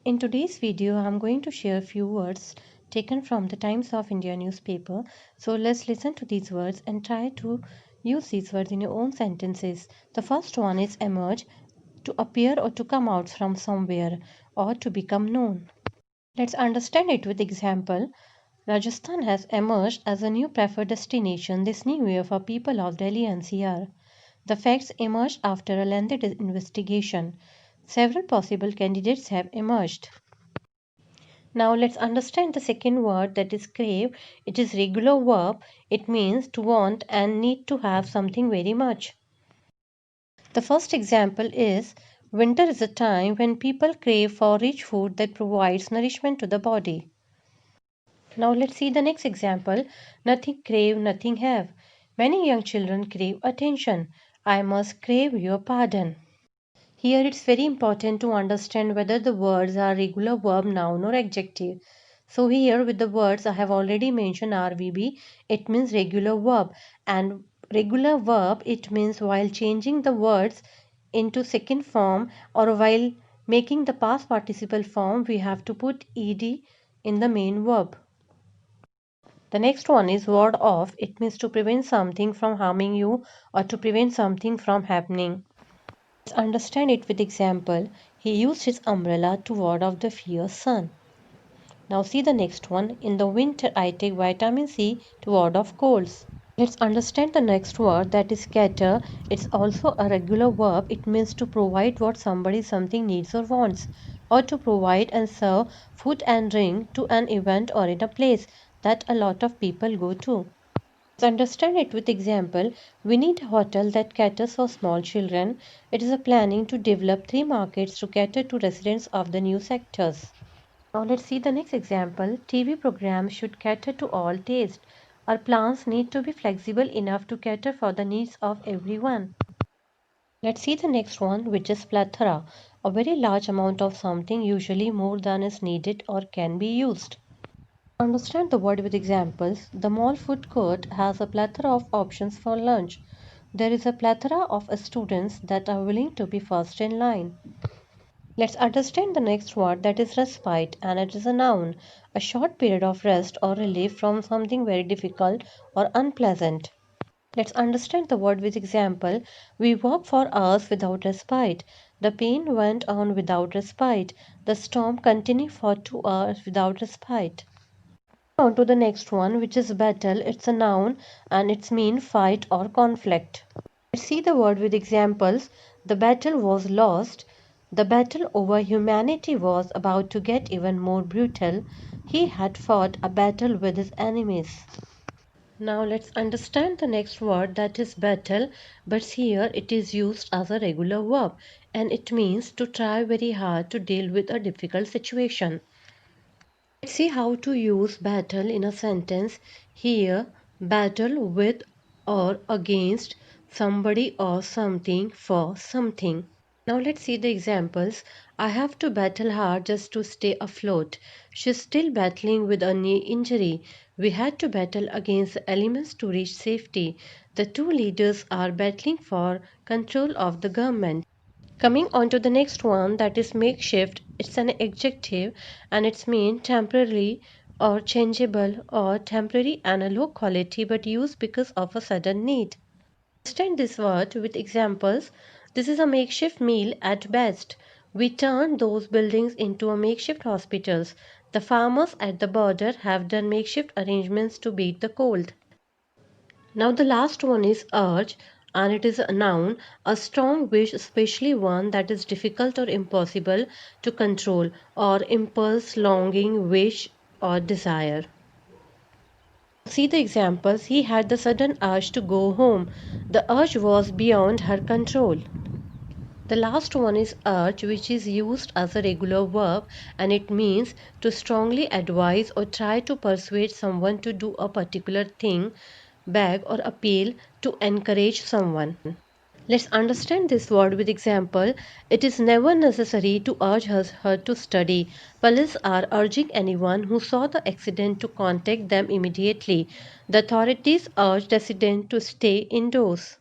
In today's video, I'm going to share a few words taken from the Times of India newspaper. So let's listen to these words and try to use these words in your own sentences. The first one is emerge, to appear or to come out from somewhere or to become known. Let's understand it with example. Rajasthan has emerged as a new preferred destination this new year for people of Delhi NCR. The facts emerged after a lengthy investigation. Several possible candidates have emerged. Now let's understand the second word, that is crave. It is regular verb. It means to want and need to have something very much. The first example is winter is a time when people crave for rich food that provides nourishment to the body. Now let's see the next example. Nothing crave, nothing have. Many young children crave attention. I must crave your pardon. Here it's very important to understand whether the words are regular verb, noun or adjective. So here with the words I have already mentioned RVB, it means regular verb, and regular verb it means while changing the words into second form or while making the past participle form we have to put ed in the main verb. The next one is ward off. It means to prevent something from harming you or to prevent something from happening. Let's understand it with example. He used his umbrella to ward off the fierce sun. Now see the next one. In the winter I take vitamin C to ward off colds. Let's understand the next word, that is cater. It's also a regular verb. It means to provide what somebody something needs or wants, or to provide and serve food and drink to an event or in a place that a lot of people go to. Let's understand it with example. We need a hotel that caters for small children. It is a planning to develop 3 markets to cater to residents of the new sectors. Now let's see the next example. TV programs should cater to all tastes. Our plans need to be flexible enough to cater for the needs of everyone. Let's see the next one, which is plethora. A very large amount of something, usually more than is needed or can be used. Understand the word with examples. The mall food court has a plethora of options for lunch. There is a plethora of students that are willing to be first in line. Let's understand the next word, that is respite, and it is a noun, a short period of rest or relief from something very difficult or unpleasant. Let's understand the word with example. We worked for hours without respite. The pain went on without respite. The storm continued for 2 hours without respite. On to the next one, which is battle. It's a noun and it's mean fight or conflict. Let's see the word with examples. The battle was lost. The battle over humanity was about to get even more brutal. He had fought a battle with his enemies. Now let's understand the next word, that is battle, but here it is used as a regular verb and it means to try very hard to deal with a difficult situation. Let's see how to use battle in a sentence. Here, battle with or against somebody or something for something. Now let's see the examples. I have to battle hard just to stay afloat. She's still battling with a knee injury. We had to battle against the elements to reach safety. The two leaders are battling for control of the government. Coming on to the next one, that is makeshift. It's an adjective and it's mean temporary or changeable or temporary and a low quality but used because of a sudden need. Understand this word with examples. This is a makeshift meal at best. We turned those buildings into a makeshift hospitals. The farmers at the border have done makeshift arrangements to beat the cold. Now the last one is urge and it is a noun, a strong wish, especially one that is difficult or impossible to control, or impulse, longing, wish or desire. See the examples. He had the sudden urge to go home. The urge was beyond her control. The last one is urge, which is used as a regular verb and it means to strongly advise or try to persuade someone to do a particular thing, beg or appeal to encourage someone. Let's understand this word with example. It is never necessary to urge her to study. Police are urging anyone who saw the accident to contact them immediately. The authorities urge residents to stay indoors.